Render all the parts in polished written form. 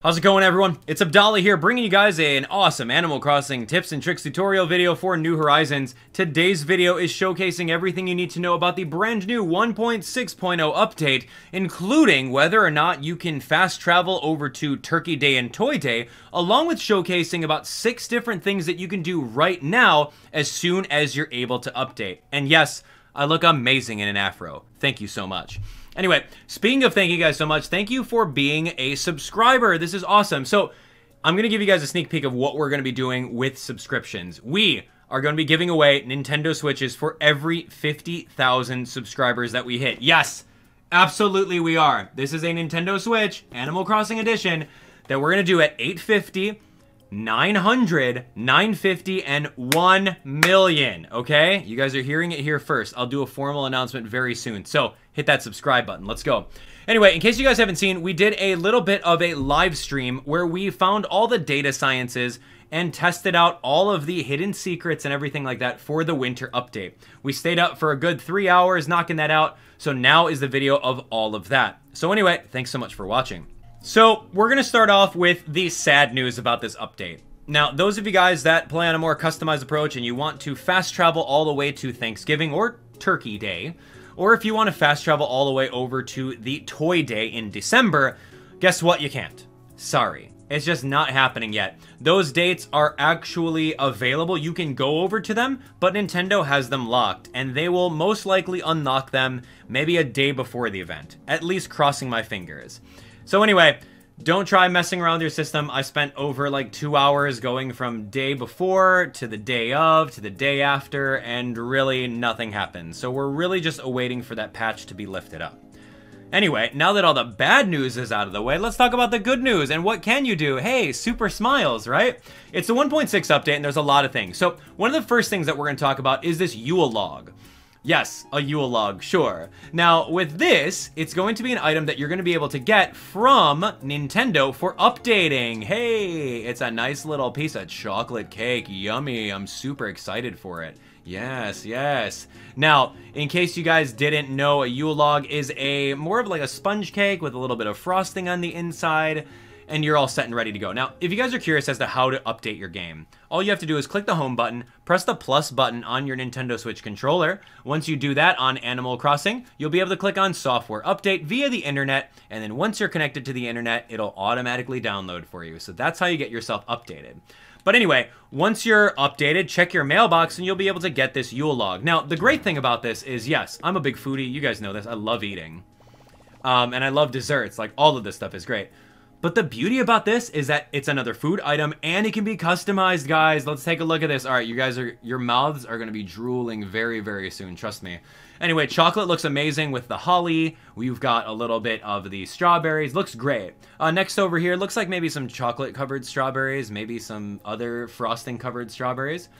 How's it going, everyone? It's Abdallah here, bringing you guys an awesome Animal Crossing tips and tricks tutorial video for New Horizons. Today's video is showcasing everything you need to know about the brand new 1.6.0 update, including whether or not you can fast travel over to Turkey Day and Toy Day, along with showcasing about 6 different things that you can do right now as soon as you're able to update. And yes, I look amazing in an afro. Thank you so much. Anyway, speaking of thank you guys so much, thank you for being a subscriber. This is awesome. So I'm going to give you guys a sneak peek of what we're going to be doing with subscriptions. We are going to be giving away Nintendo Switches for every 50,000 subscribers that we hit. Yes, absolutely we are. This is a Nintendo Switch Animal Crossing edition that we're going to do at 850, 900, 950, and 1 million, okay? You guys are hearing it here first. I'll do a formal announcement very soon, so hit that subscribe button. Let's go. Anyway, in case you guys haven't seen, we did a little bit of a live stream where we found all the data sciences and tested out all of the hidden secrets and everything like that for the winter update. We stayed up for a good 3 hours knocking that out, so now is the video of all of that. So anyway, thanks so much for watching. So, we're going to start off with the sad news about this update. Now, those of you guys that play on a more customized approach and you want to fast travel all the way to Thanksgiving or Turkey Day, or if you want to fast travel all the way over to the Toy Day in December, guess what? You can't. Sorry. It's just not happening yet. Those dates are actually available. You can go over to them, but Nintendo has them locked, and they will most likely unlock them maybe a day before the event. At least crossing my fingers. So anyway, don't try messing around with your system. I spent over like 2 hours going from day before to the day of to the day after, and really nothing happened. So we're really just awaiting for that patch to be lifted up. Anyway, now that all the bad news is out of the way, let's talk about the good news. And what can you do? Hey, super smiles, right? It's a 1.6 update, and there's a lot of things. So one of the first things that we're going to talk about is this Yule Log. Yes, a Yule Log, sure. Now, with this, it's going to be an item that you're going to be able to get from Nintendo for updating. Hey, it's a nice little piece of chocolate cake. Yummy. I'm super excited for it. Yes, yes. Now, in case you guys didn't know, a Yule Log is more of like a sponge cake with a little bit of frosting on the inside, and you're all set and ready to go. Now, if you guys are curious as to how to update your game, all you have to do is click the home button, press the plus button on your Nintendo Switch controller. Once you do that on Animal Crossing, you'll be able to click on software update via the internet, and then once you're connected to the internet, it'll automatically download for you. So that's how you get yourself updated. But anyway, once you're updated, check your mailbox and you'll be able to get this Yule Log. Now, the great thing about this is, yes, I'm a big foodie. You guys know this. I love eating. And I love desserts. Like, all of this stuff is great. But the beauty about this is that it's another food item and it can be customized, guys. Let's take a look at this. All right, you guys your mouths are going to be drooling very, very soon. Trust me. Anyway, chocolate looks amazing with the holly. We've got a little bit of the strawberries. Looks great. Next over here, looks like maybe some chocolate-covered strawberries, maybe some other frosting-covered strawberries.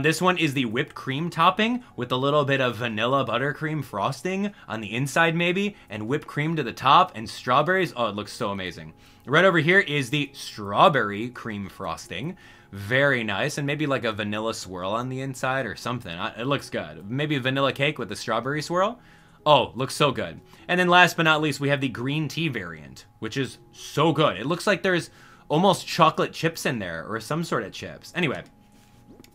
This one is the whipped cream topping with a little bit of vanilla buttercream frosting on the inside maybe, and whipped cream to the top, and strawberries. Oh, it looks so amazing. Right over here is the strawberry cream frosting. Very nice, and maybe like a vanilla swirl on the inside or something. It looks good. Maybe a vanilla cake with a strawberry swirl. Oh, looks so good. And then last but not least, we have the green tea variant, which is so good. It looks like there's almost chocolate chips in there or some sort of chips. Anyway,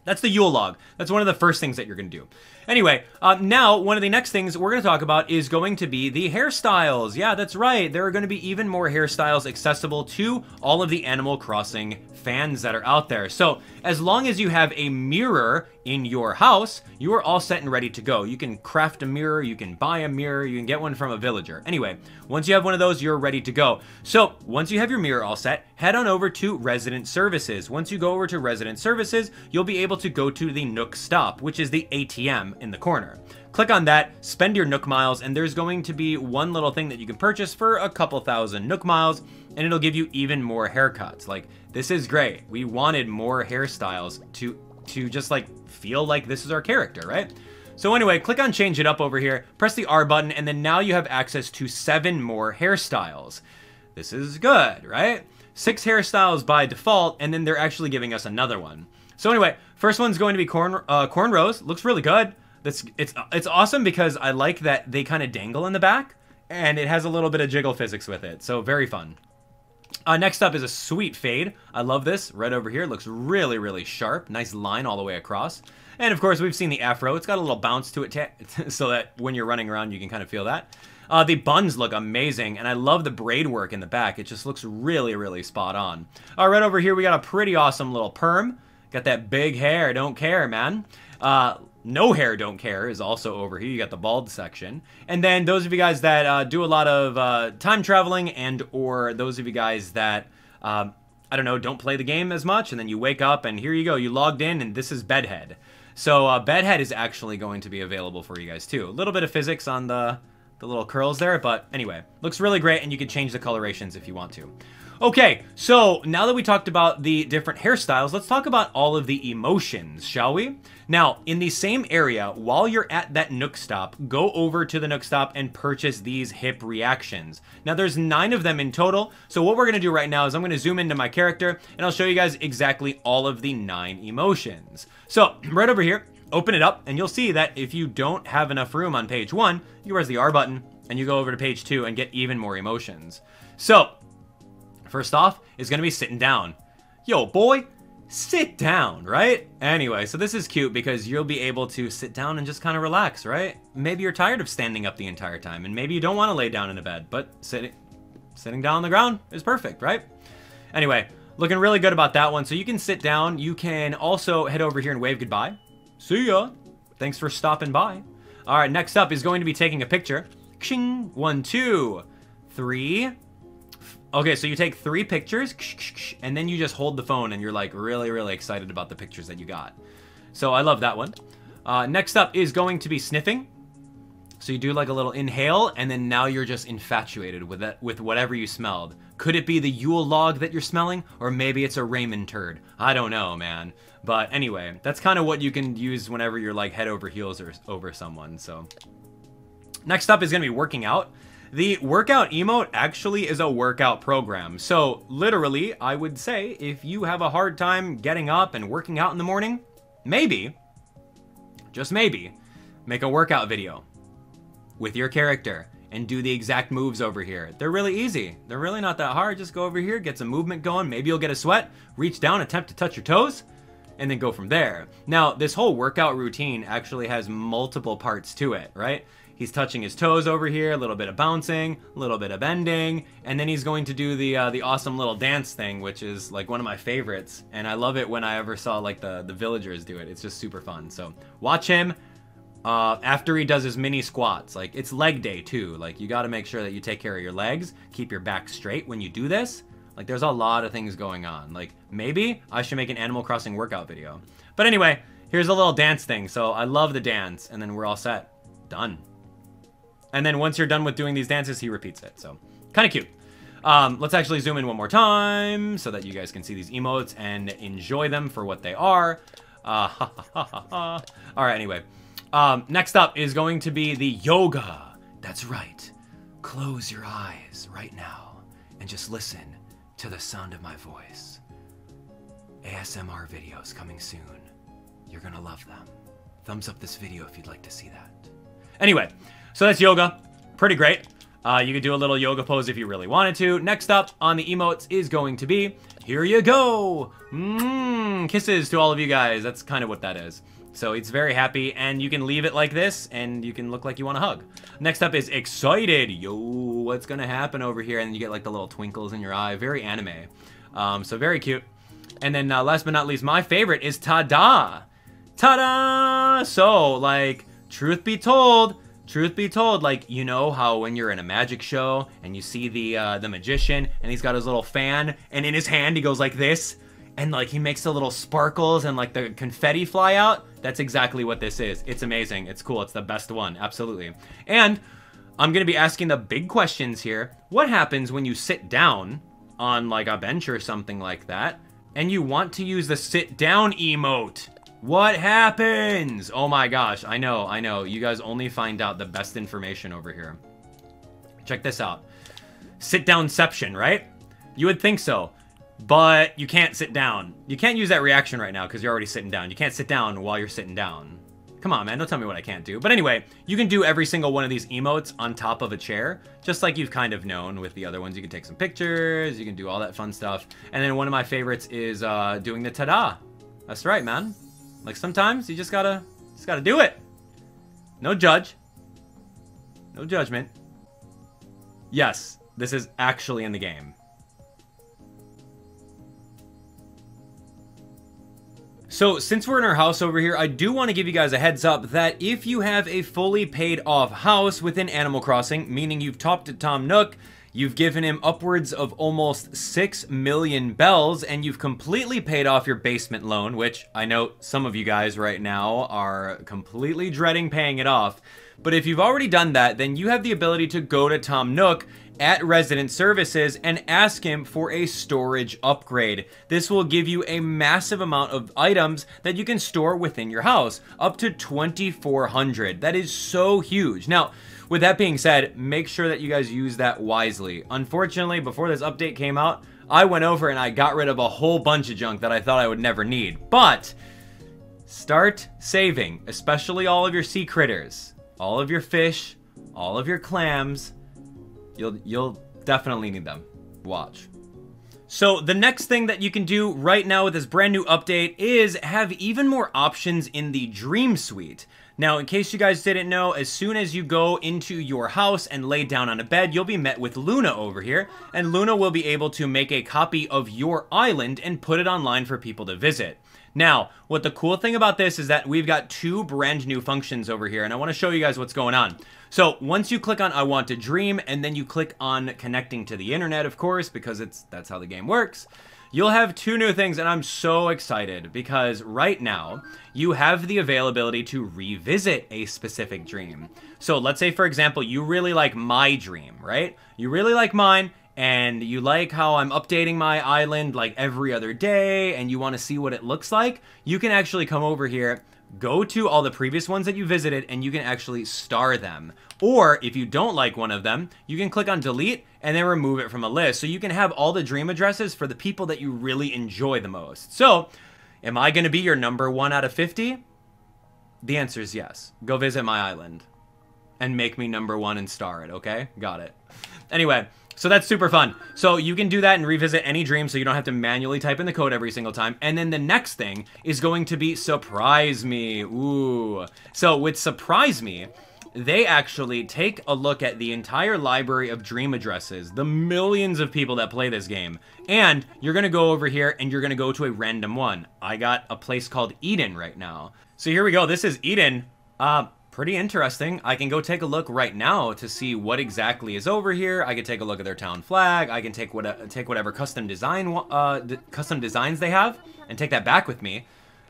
that's the Yule Log. That's one of the first things that you're going to do. Anyway, now one of the next things we're going to talk about is going to be the hairstyles. Yeah, that's right. There are going to be even more hairstyles accessible to all of the Animal Crossing fans that are out there. So as long as you have a mirror in your house, you are all set and ready to go. You can craft a mirror, you can buy a mirror, you can get one from a villager. Anyway, once you have one of those, you're ready to go. So once you have your mirror all set, head on over to Resident Services. Once you go over to Resident Services, you'll be able to go to the Nook Stop, which is the ATM in the corner. Click on that, spend your Nook miles, and there's going to be one little thing that you can purchase for a couple thousand Nook miles, and it'll give you even more haircuts. Like, this is great. We wanted more hairstyles to just like feel like this is our character, right? So anyway, click on change it up over here, press the R button, and then now you have access to 7 more hairstyles. This is good, right? 6 hairstyles by default, and then they're actually giving us another one. So anyway, first one's going to be cornrows. Looks really good. It's awesome because I like that they kind of dangle in the back, and it has a little bit of jiggle physics with it, so very fun. Next up is a sweet fade. I love this. Right over here. Looks really, really sharp. Nice line all the way across. And of course, we've seen the afro. It's got a little bounce to it so that when you're running around, you can kind of feel that. The buns look amazing, and I love the braid work in the back. It just looks really, really spot on. Right over here, we got a pretty awesome little perm. Got that big hair. Don't care, man. No hair, don't care is also over here. You got the bald section. And then those of you guys that do a lot of time traveling and or those of you guys that, I don't know, don't play the game as much, and then you wake up and here you go, you logged in and this is Bedhead. So Bedhead is actually going to be available for you guys too. A little bit of physics on the little curls there, but anyway, looks really great, and you can change the colorations if you want to. Okay, so now that we talked about the different hairstyles, let's talk about all of the emotions, shall we? Now, in the same area, while you're at that Nook Stop, go over to the Nook Stop and purchase these hip reactions. Now, there's 9 of them in total, so what we're going to do right now is I'm going to zoom into my character, and I'll show you guys exactly all of the 9 emotions. So, right over here, open it up, and you'll see that if you don't have enough room on page 1, you press the R button, and you go over to page 2 and get even more emotions. So, first off is going to be sitting down. Yo, boy, sit down, right? Anyway, so this is cute because you'll be able to sit down and just kind of relax, right? Maybe you're tired of standing up the entire time, and maybe you don't want to lay down in a bed, but sitting down on the ground is perfect, right? Anyway, looking really good about that one. So you can sit down. You can also head over here and wave goodbye. See ya. Thanks for stopping by. All right, next up is going to be taking a picture. Kshing. 1, 2, 3. Okay, so you take 3 pictures, and then you just hold the phone, and you're like really, really excited about the pictures that you got. So I love that one. Next up is going to be sniffing. So you do like a little inhale, and then now you're just infatuated with whatever you smelled. Could it be the Yule Log that you're smelling? Or maybe it's a Raymond turd. I don't know, man. But anyway, that's kind of what you can use whenever you're like head over heels or over someone. So next up is going to be working out. The workout emote actually is a workout program. So literally, I would say if you have a hard time getting up and working out in the morning, maybe, just maybe, make a workout video with your character and do the exact moves over here. They're really easy. They're really not that hard. Just go over here, get some movement going. Maybe you'll get a sweat, reach down, attempt to touch your toes, and then go from there. Now, this whole workout routine actually has multiple parts to it, right? He's touching his toes over here, a little bit of bouncing, a little bit of bending, and then he's going to do the awesome little dance thing, which is like one of my favorites. And I love it when I ever saw like the villagers do it. It's just super fun. So watch him after he does his mini squats. Like, it's leg day too. Like, you got to make sure that you take care of your legs, keep your back straight when you do this. Like, there's a lot of things going on. Like, maybe I should make an Animal Crossing workout video. But anyway, here's a little dance thing. So I love the dance, and then we're all set. Done. And then once you're done with doing these dances, he repeats it. So kind of cute. Let's actually zoom in one more time so that you guys can see these emotes and enjoy them for what they are. All right, anyway. Next up is going to be the yoga. That's right. Close your eyes right now and just listen to the sound of my voice. ASMR videos coming soon. You're gonna love them. Thumbs up this video if you'd like to see that. Anyway, so that's yoga. Pretty great. You could do a little yoga pose if you really wanted to. Next up on the emotes is going to be, here you go. Kisses to all of you guys. That's kind of what that is. So it's very happy, and you can leave it like this, and you can look like you want to hug. Next up is excited. Yo, what's gonna happen over here? And you get like the little twinkles in your eye. Very anime. So very cute. And then last but not least, my favorite is ta-da. Ta-da! So, like, truth be told, like, you know how when you're in a magic show and you see the magician and he's got his little fan, and in his hand he goes like this, and like he makes the little sparkles and like the confetti fly out? That's exactly what this is. It's amazing. It's cool. It's the best one. Absolutely. And I'm going to be asking the big questions here. What happens when you sit down on like a bench or something like that and you want to use the sit down emote? What happens? Oh my gosh. I know. You guys only find out the best information over here. Check this out. Sit downception, right? You would think so. But you can't sit down. You can't use that reaction right now because you're already sitting down. You can't sit down while you're sitting down Come on, man, don't tell me what I can't do. But anyway, you can do every single one of these emotes on top of a chair, just like you've kind of known with the other ones. You can take some pictures, you can do all that fun stuff. And then one of my favorites is doing the ta-da. That's right, man. Like sometimes you just gotta do it. No judge. No judgment. Yes, this is actually in the game. So since we're in our house over here, I do want to give you guys a heads up that if you have a fully paid off house within Animal Crossing, meaning you've talked to Tom Nook, you've given him upwards of almost 6 million bells, and you've completely paid off your basement loan, which I know some of you guys right now are completely dreading paying it off. But if you've already done that, then you have the ability to go to Tom Nook at Resident Services and ask him for a storage upgrade. This will give you a massive amount of items that you can store within your house, up to 2,400. That is so huge. Now, with that being said, make sure that you guys use that wisely. Unfortunately, before this update came out, I went over and I got rid of a whole bunch of junk that I thought I would never need. But start saving, especially all of your sea critters, all of your fish, all of your clams. You'll definitely need them. Watch. So the next thing that you can do right now with this brand new update is have even more options in the Dream Suite. Now, in case you guys didn't know, as soon as you go into your house and lay down on a bed, you'll be met with Luna over here, and Luna will be able to make a copy of your island and put it online for people to visit. Now, what the cool thing about this is that we've got 2 brand new functions over here, and I want to show you guys what's going on. So once you click on I want to dream, and then you click on connecting to the internet, of course, because that's how the game works, you'll have 2 new things, and I'm so excited because right now you have the availability to revisit a specific dream. So let's say, for example, you really like my dream, right? You really like mine, and you like how I'm updating my island like every other day, and you want to see what it looks like. You can actually come over here, go to all the previous ones that you visited, and you can actually star them. Or if you don't like one of them, you can click on delete and then remove it from a list. So you can have all the dream addresses for the people that you really enjoy the most. So am I going to be your number 1 out of 50? The answer is yes. Go visit my island and make me number 1 and star it, okay? Got it. Anyway, so that's super fun. So you can do that and revisit any dream so you don't have to manually type in the code every single time. And then the next thing is going to be Surprise Me. Ooh. So with Surprise Me, they actually take a look at the entire library of dream addresses, the millions of people that play this game. And you're going to go over here and you're going to go to a random one. I got a place called Eden right now. So here we go. This is Eden. Pretty interesting. I can go take a look right now to see what exactly is over here. I can take a look at their town flag. I can take whatever custom designs they have and take that back with me.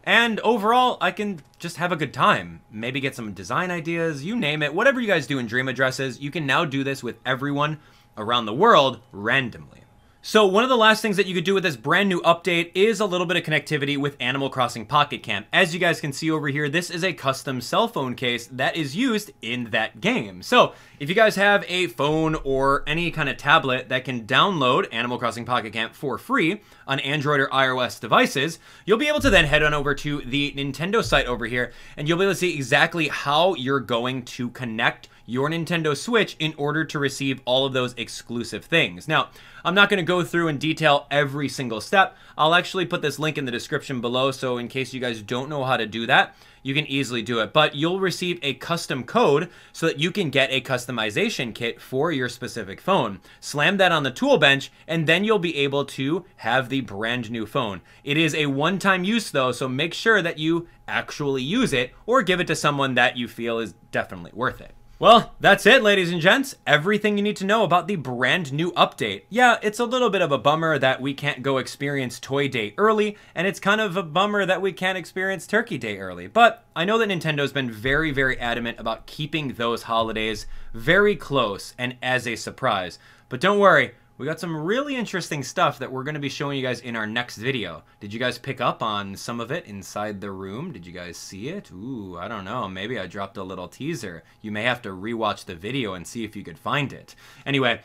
And overall, I can just have a good time. Maybe get some design ideas, you name it. Whatever you guys do in dream addresses, you can now do this with everyone around the world randomly. So one of the last things that you could do with this brand new update is a little bit of connectivity with Animal Crossing Pocket Camp. As you guys can see over here, this is a custom cell phone case that is used in that game. So if you guys have a phone or any kind of tablet that can download Animal Crossing Pocket Camp for free on Android or iOS devices, you'll be able to then head on over to the Nintendo site over here, and you'll be able to see exactly how you're going to connect your Nintendo Switch in order to receive all of those exclusive things. Now, I'm not going to go through and detail every single step. I'll actually put this link in the description below, so in case you guys don't know how to do that, you can easily do it. But you'll receive a custom code so that you can get a customization kit for your specific phone. Slam that on the tool bench, and then you'll be able to have the brand new phone. It is a one-time use though, so make sure that you actually use it or give it to someone that you feel is definitely worth it. Well, that's it, ladies and gents. Everything you need to know about the brand new update. Yeah, it's a little bit of a bummer that we can't go experience Toy Day early, and it's kind of a bummer that we can't experience Turkey Day early. But I know that Nintendo's been very, very adamant about keeping those holidays very close and as a surprise. But don't worry, We got some really interesting stuff that we're going to be showing you guys in our next video. Did you guys pick up on some of it inside the room? Did you guys see it? Ooh, I don't know. Maybe I dropped a little teaser. You may have to rewatch the video and see if you could find it. Anyway,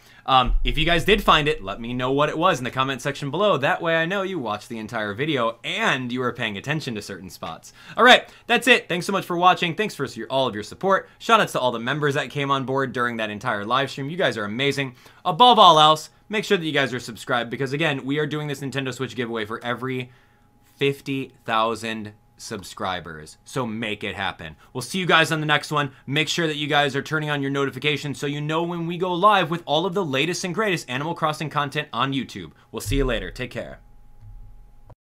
if you guys did find it, let me know what it was in the comment section below. That way I know you watched the entire video and you were paying attention to certain spots. All right, that's it. Thanks so much for watching. Thanks for all of your support. Shout outs to all the members that came on board during that entire live stream. You guys are amazing. Above all else, make sure that you guys are subscribed because, again, we are doing this Nintendo Switch giveaway for every 50,000 subscribers. So make it happen. We'll see you guys on the next one. Make sure that you guys are turning on your notifications so you know when we go live with all of the latest and greatest Animal Crossing content on YouTube. We'll see you later. Take care.